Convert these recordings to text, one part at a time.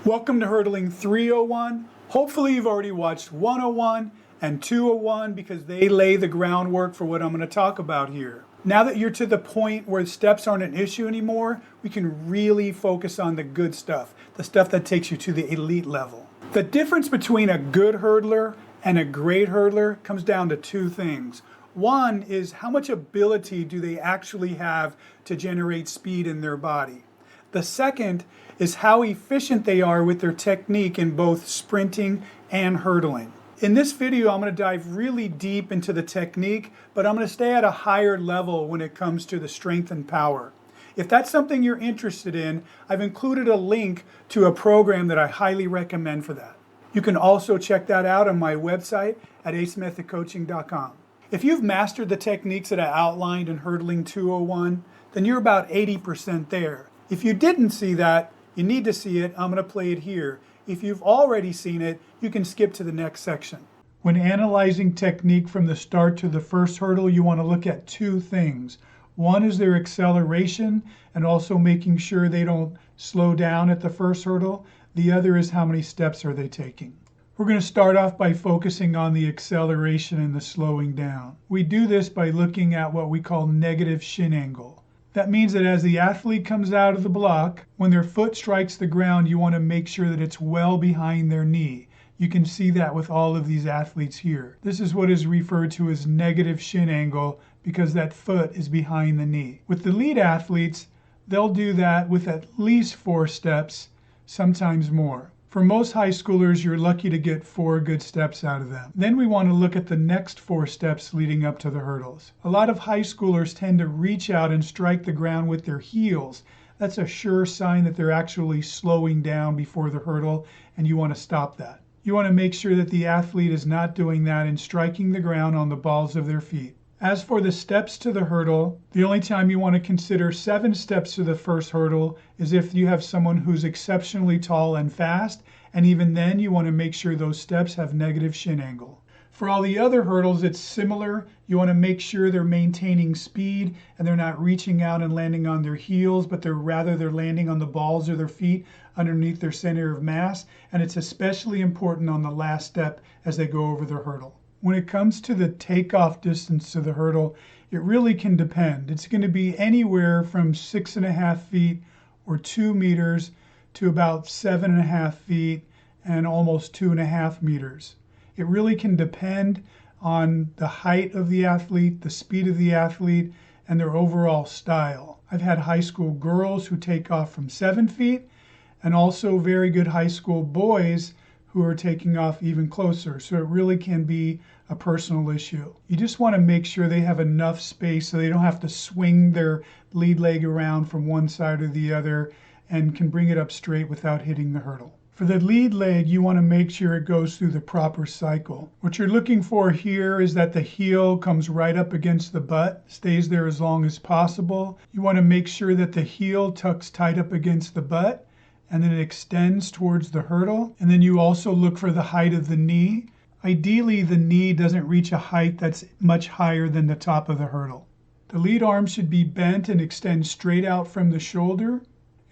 Welcome to Hurdling 301. Hopefully you've already watched 101 and 201 because they lay the groundwork for what I'm going to talk about here. Now that you're to the point where steps aren't an issue anymore, we can really focus on the good stuff, the stuff that takes you to the elite level. The difference between a good hurdler and a great hurdler comes down to two things. One is how much ability do they actually have to generate speed in their body. The second is how efficient they are with their technique in both sprinting and hurdling. In this video, I'm going to dive really deep into the technique, but I'm going to stay at a higher level when it comes to the strength and power. If that's something you're interested in, I've included a link to a program that I highly recommend for that. You can also check that out on my website at acemethodcoaching.com. If you've mastered the techniques that I outlined in Hurdling 201, then you're about 80% there. If you didn't see that, you need to see it. I'm going to play it here. If you've already seen it, you can skip to the next section. When analyzing technique from the start to the first hurdle, you want to look at two things. One is their acceleration and also making sure they don't slow down at the first hurdle. The other is how many steps are they taking. We're going to start off by focusing on the acceleration and the slowing down. We do this by looking at what we call negative shin angle. That means that as the athlete comes out of the block, when their foot strikes the ground, you want to make sure that it's well behind their knee. You can see that with all of these athletes here. This is what is referred to as negative shin angle because that foot is behind the knee. With the lead athletes, they'll do that with at least 4 steps, sometimes more. For most high schoolers, you're lucky to get 4 good steps out of them. Then we want to look at the next 4 steps leading up to the hurdles. A lot of high schoolers tend to reach out and strike the ground with their heels. That's a sure sign that they're actually slowing down before the hurdle, and you want to stop that. You want to make sure that the athlete is not doing that and striking the ground on the balls of their feet. As for the steps to the hurdle, the only time you want to consider 7 steps to the first hurdle is if you have someone who's exceptionally tall and fast, and even then you want to make sure those steps have negative shin angle. For all the other hurdles, it's similar. You want to make sure they're maintaining speed and they're not reaching out and landing on their heels, but they're landing on the balls of their feet underneath their center of mass, and it's especially important on the last step as they go over the hurdle. When it comes to the takeoff distance to the hurdle, it really can depend. It's going to be anywhere from 6.5 feet or 2 meters to about 7.5 feet and almost 2.5 meters. It really can depend on the height of the athlete, the speed of the athlete, and their overall style. I've had high school girls who take off from 7 feet and also very good high school boys who are taking off even closer. So it really can be a personal issue. You just want to make sure they have enough space so they don't have to swing their lead leg around from one side or the other and can bring it up straight without hitting the hurdle. For the lead leg, you want to make sure it goes through the proper cycle. What you're looking for here is that the heel comes right up against the butt, stays there as long as possible. You want to make sure that the heel tucks tight up against the butt and then it extends towards the hurdle. And then you also look for the height of the knee. Ideally, the knee doesn't reach a height that's much higher than the top of the hurdle. The lead arm should be bent and extend straight out from the shoulder,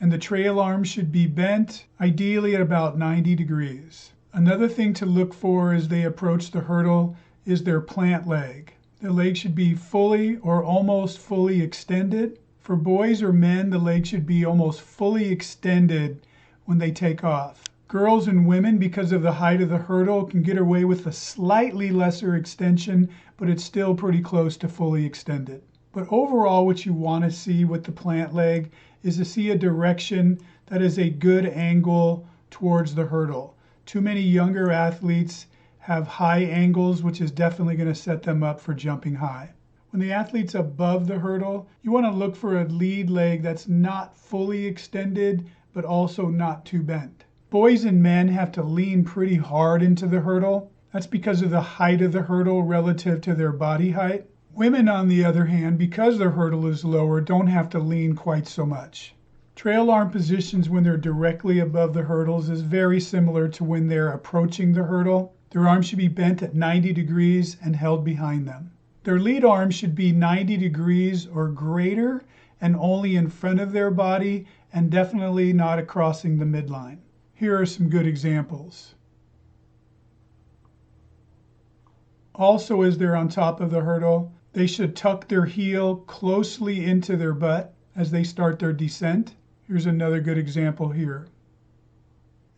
and the trail arm should be bent, ideally at about 90 degrees. Another thing to look for as they approach the hurdle is their plant leg. The leg should be fully or almost fully extended. For boys or men, the leg should be almost fully extended when they take off. Girls and women, because of the height of the hurdle, can get away with a slightly lesser extension, but it's still pretty close to fully extended. But overall, what you want to see with the plant leg is to see a direction that is a good angle towards the hurdle. Too many younger athletes have high angles, which is definitely going to set them up for jumping high. When the athlete's above the hurdle, you want to look for a lead leg that's not fully extended, but also not too bent. Boys and men have to lean pretty hard into the hurdle. That's because of the height of the hurdle relative to their body height. Women, on the other hand, because their hurdle is lower, don't have to lean quite so much. Trail arm positions when they're directly above the hurdles is very similar to when they're approaching the hurdle. Their arms should be bent at 90 degrees and held behind them. Their lead arm should be 90 degrees or greater and only in front of their body and definitely not crossing the midline. Here are some good examples. Also, as they're on top of the hurdle, they should tuck their heel closely into their butt as they start their descent. Here's another good example here.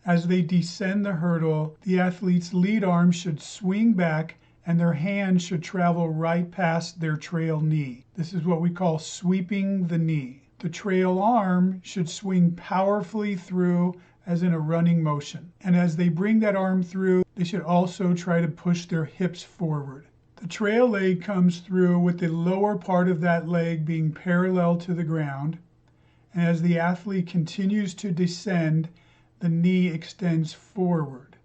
As they descend the hurdle, the athlete's lead arm should swing back and their hand should travel right past their trail knee. This is what we call sweeping the knee. The trail arm should swing powerfully through as in a running motion. And as they bring that arm through, they should also try to push their hips forward. The trail leg comes through with the lower part of that leg being parallel to the ground. And as the athlete continues to descend, the knee extends forward.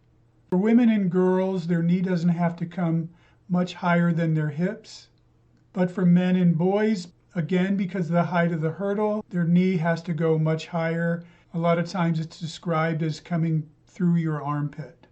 For women and girls, their knee doesn't have to come much higher than their hips. But for men and boys, again, because of the height of the hurdle, their knee has to go much higher. A lot of times it's described as coming through your armpit.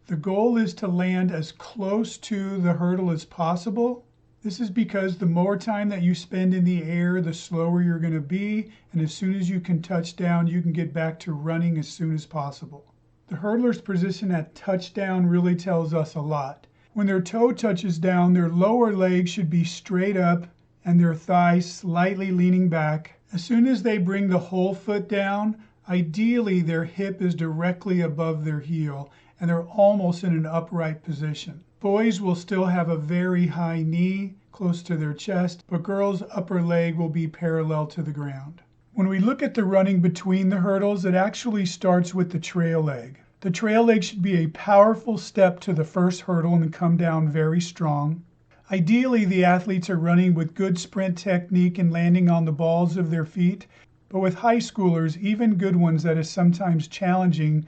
The goal is to land as close to the hurdle as possible. This is because the more time that you spend in the air, the slower you're going to be, and as soon as you can touch down, you can get back to running as soon as possible. The hurdler's position at touchdown really tells us a lot. When their toe touches down, their lower leg should be straight up and their thigh slightly leaning back. As soon as they bring the whole foot down, ideally their hip is directly above their heel and they're almost in an upright position. Boys will still have a very high knee close to their chest, but girls' upper leg will be parallel to the ground. When we look at the running between the hurdles, it actually starts with the trail leg. The trail leg should be a powerful step to the first hurdle and come down very strong. Ideally, the athletes are running with good sprint technique and landing on the balls of their feet, but with high schoolers, even good ones, that is sometimes challenging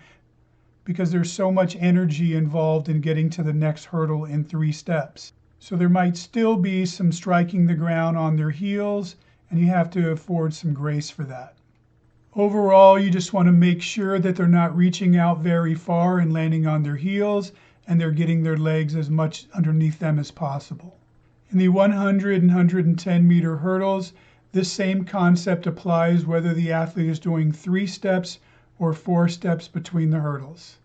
because there's so much energy involved in getting to the next hurdle in 3 steps. So there might still be some striking the ground on their heels, and you have to afford some grace for that. Overall, you just want to make sure that they're not reaching out very far and landing on their heels, and they're getting their legs as much underneath them as possible. In the 100 and 110 meter hurdles, this same concept applies whether the athlete is doing 3 steps or 4 steps between the hurdles.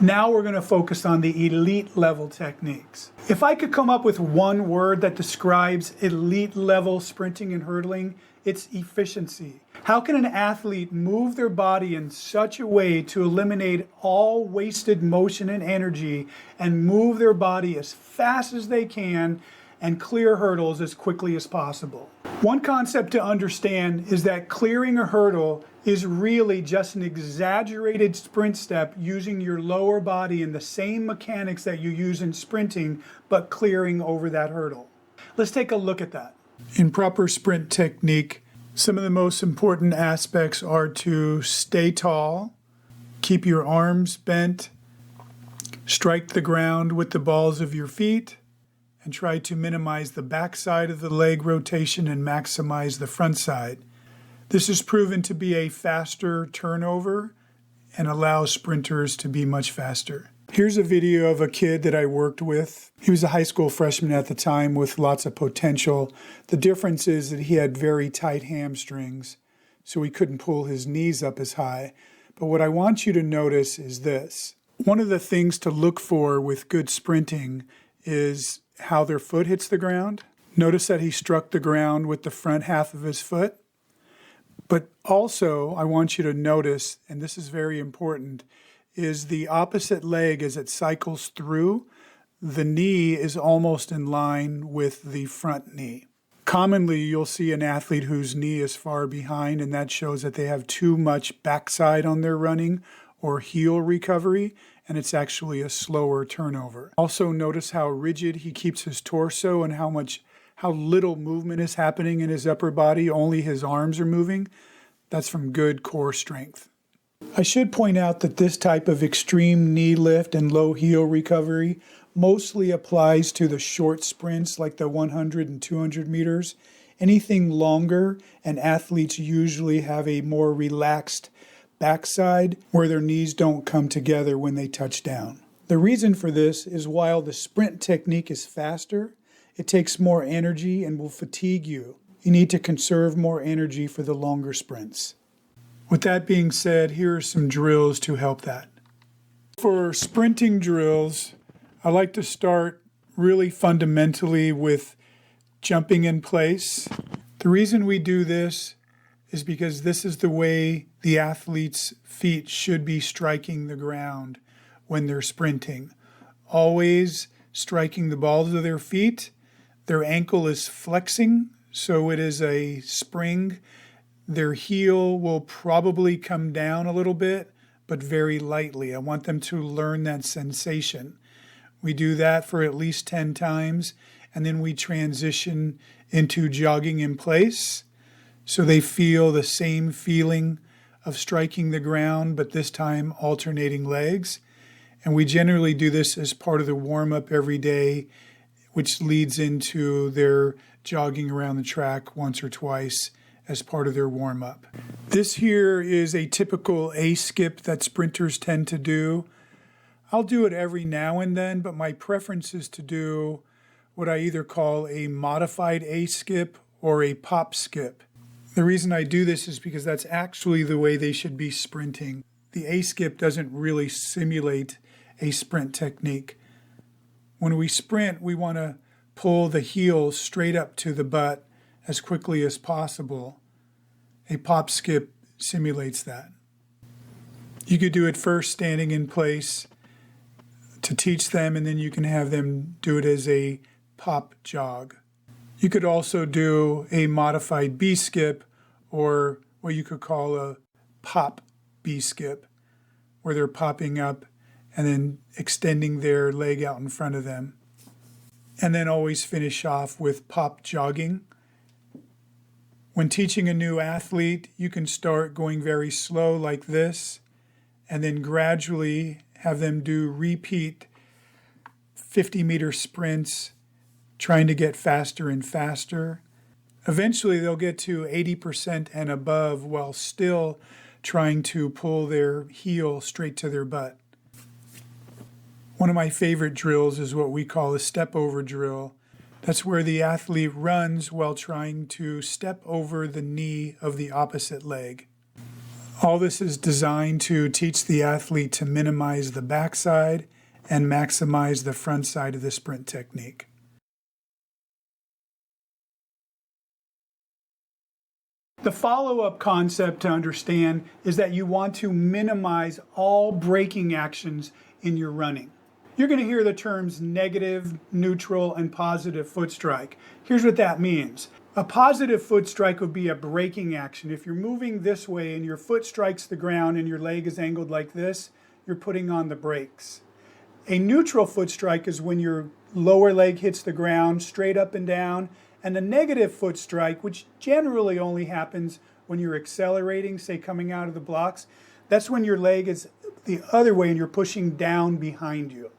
Now we're going to focus on the elite level techniques. If I could come up with one word that describes elite level sprinting and hurdling, it's efficiency. How can an athlete move their body in such a way to eliminate all wasted motion and energy and move their body as fast as they can and clear hurdles as quickly as possible? One concept to understand is that clearing a hurdle is really just an exaggerated sprint step using your lower body in the same mechanics that you use in sprinting, but clearing over that hurdle. Let's take a look at that. In proper sprint technique, some of the most important aspects are to stay tall, keep your arms bent, strike the ground with the balls of your feet, and try to minimize the back side of the leg rotation and maximize the front side. This is proven to be a faster turnover and allows sprinters to be much faster. Here's a video of a kid that I worked with. He was a high school freshman at the time with lots of potential. The difference is that he had very tight hamstrings, so he couldn't pull his knees up as high. But what I want you to notice is this. One of the things to look for with good sprinting is how their foot hits the ground. Notice that he struck the ground with the front half of his foot. But also, I want you to notice, and this is very important, is the opposite leg as it cycles through, the knee is almost in line with the front knee. Commonly, you'll see an athlete whose knee is far behind, and that shows that they have too much backside on their running or heel recovery, and it's actually a slower turnover. Also notice how rigid he keeps his torso and how little movement is happening in his upper body, only his arms are moving. That's from good core strength. I should point out that this type of extreme knee lift and low heel recovery mostly applies to the short sprints like the 100 and 200 meters. Anything longer, and athletes usually have a more relaxed backside where their knees don't come together when they touch down. The reason for this is while the sprint technique is faster, it takes more energy and will fatigue you. You need to conserve more energy for the longer sprints. With that being said, here are some drills to help that. For sprinting drills, I like to start really fundamentally with jumping in place. The reason we do this is because this is the way the athlete's feet should be striking the ground when they're sprinting. Always striking the balls of their feet. Their ankle is flexing, so it is a spring. Their heel will probably come down a little bit, but very lightly. I want them to learn that sensation. We do that for at least 10 times, and then we transition into jogging in place. So they feel the same feeling of striking the ground, but this time alternating legs. And we generally do this as part of the warm-up every day, which leads into their jogging around the track once or twice as part of their warm-up. This here is a typical A-skip that sprinters tend to do. I'll do it every now and then, but my preference is to do what I either call a modified A-skip or a pop skip. The reason I do this is because that's actually the way they should be sprinting. The A-skip doesn't really simulate a sprint technique. When we sprint, we want to pull the heel straight up to the butt as quickly as possible. A pop skip simulates that. You could do it first standing in place to teach them, and then you can have them do it as a pop jog. You could also do a modified B skip, or what you could call a pop B skip, where they're popping up and then extending their leg out in front of them. And then always finish off with pop jogging. When teaching a new athlete, you can start going very slow like this, and then gradually have them do repeat 50-meter sprints, trying to get faster and faster. Eventually, they'll get to 80% and above while still trying to pull their heel straight to their butt. One of my favorite drills is what we call a step over drill. That's where the athlete runs while trying to step over the knee of the opposite leg. All this is designed to teach the athlete to minimize the backside and maximize the front side of the sprint technique. The follow-up concept to understand is that you want to minimize all braking actions in your running. You're going to hear the terms negative, neutral, and positive foot strike. Here's what that means. A positive foot strike would be a braking action. If you're moving this way and your foot strikes the ground and your leg is angled like this, you're putting on the brakes. A neutral foot strike is when your lower leg hits the ground straight up and down, and a negative foot strike, which generally only happens when you're accelerating, say coming out of the blocks, that's when your leg is the other way and you're pushing down behind you.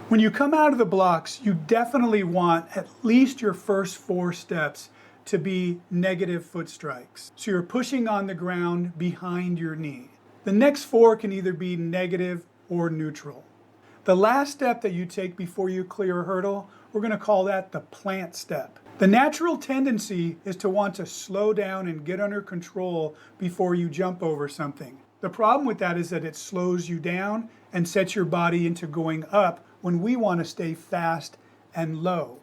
When you come out of the blocks, you definitely want at least your first 4 steps to be negative foot strikes. So you're pushing on the ground behind your knee. The next 4 can either be negative or neutral. The last step that you take before you clear a hurdle, we're going to call that the plant step. The natural tendency is to want to slow down and get under control before you jump over something. The problem with that is that it slows you down and sets your body into going up when we want to stay fast and low.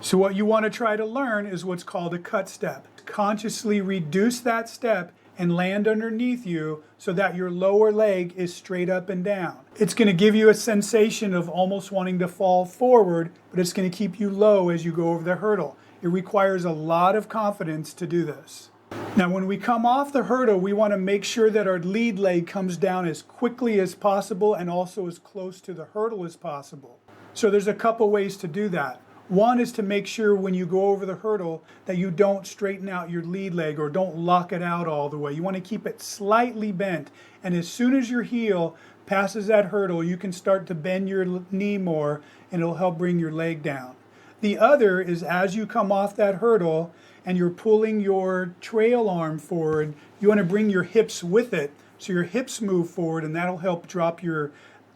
So what you want to try to learn is what's called a cut step. Consciously reduce that step and land underneath you so that your lower leg is straight up and down. It's going to give you a sensation of almost wanting to fall forward, but it's going to keep you low as you go over the hurdle. It requires a lot of confidence to do this. Now, when we come off the hurdle, we want to make sure that our lead leg comes down as quickly as possible and also as close to the hurdle as possible. So there's a couple ways to do that. One is to make sure when you go over the hurdle that you don't straighten out your lead leg or don't lock it out all the way. You want to keep it slightly bent, and as soon as your heel passes that hurdle, you can start to bend your knee more, and it'll help bring your leg down. The other is as you come off that hurdle and you're pulling your trail arm forward, you want to bring your hips with it so your hips move forward, and that'll help drop your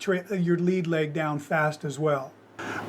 lead leg down fast as well.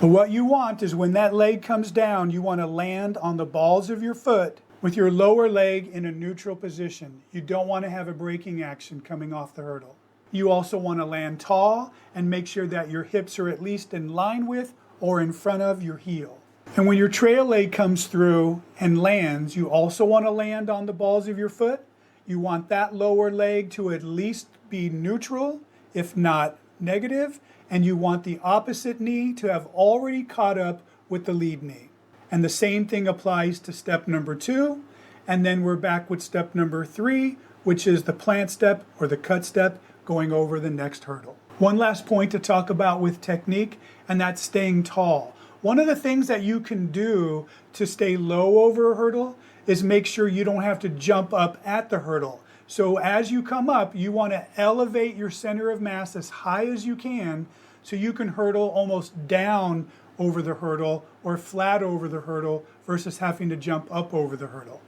But what you want is when that leg comes down, you want to land on the balls of your foot with your lower leg in a neutral position. You don't want to have a braking action coming off the hurdle. You also want to land tall and make sure that your hips are at least in line with or in front of your heel. And when your trail leg comes through and lands, you also want to land on the balls of your foot. You want that lower leg to at least be neutral, if not negative, and you want the opposite knee to have already caught up with the lead knee. And the same thing applies to step number 2, and then we're back with step number 3, which is the plant step or the cut step going over the next hurdle. One last point to talk about with technique, and that's staying tall. One of the things that you can do to stay low over a hurdle is make sure you don't have to jump up at the hurdle. So as you come up, you want to elevate your center of mass as high as you can so you can hurdle almost down over the hurdle or flat over the hurdle versus having to jump up over the hurdle.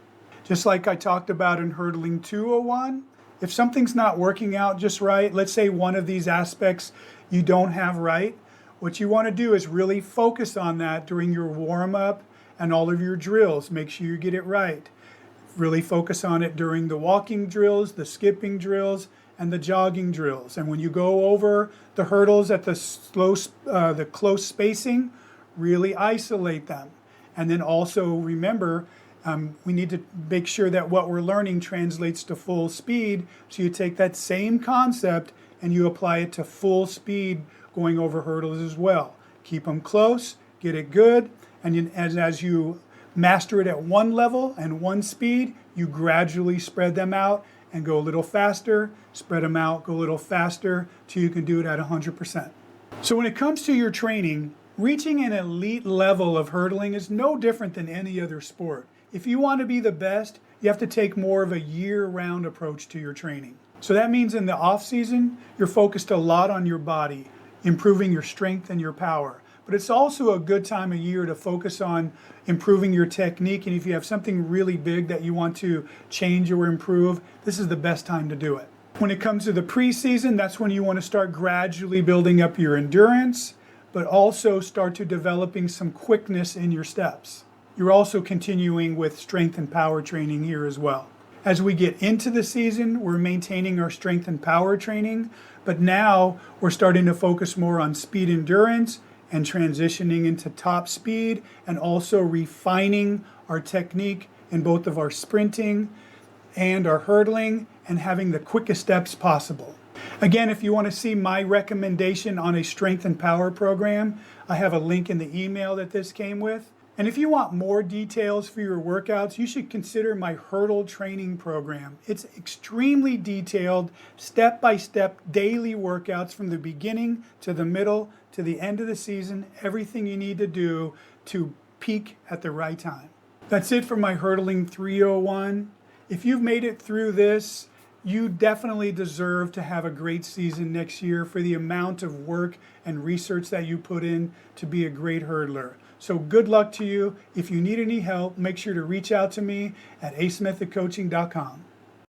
Just like I talked about in hurdling 201, if something's not working out just right, let's say one of these aspects you don't have right, what you want to do is really focus on that during your warm-up and all of your drills. Make sure you get it right. Really focus on it during the walking drills, the skipping drills, and the jogging drills. And when you go over the hurdles at the close spacing, really isolate them. And then also remember, we need to make sure that what we're learning translates to full speed. So you take that same concept and you apply it to full speed going over hurdles as well. Keep them close, get it good, and as you master it at one level and one speed, you gradually spread them out and go a little faster, spread them out, go a little faster, till you can do it at 100%. So when it comes to your training, reaching an elite level of hurdling is no different than any other sport. If you want to be the best, you have to take more of a year-round approach to your training. So that means in the off-season, you're focused a lot on your body, improving your strength and your power. But it's also a good time of year to focus on improving your technique. And if you have something really big that you want to change or improve, this is the best time to do it. When it comes to the preseason, that's when you want to start gradually building up your endurance, but also start to developing some quickness in your steps. You're also continuing with strength and power training here as well. As we get into the season, we're maintaining our strength and power training, but now we're starting to focus more on speed endurance and transitioning into top speed, and also refining our technique in both of our sprinting and our hurdling and having the quickest steps possible. Again, if you want to see my recommendation on a strength and power program, I have a link in the email that this came with. And if you want more details for your workouts, you should consider my hurdle training program. It's extremely detailed, step-by-step daily workouts from the beginning to the middle to the end of the season, everything you need to do to peak at the right time. That's it for my Hurdling 301. If you've made it through this, you definitely deserve to have a great season next year for the amount of work and research that you put in to be a great hurdler. So good luck to you. If you need any help, make sure to reach out to me at asmethodcoaching.com.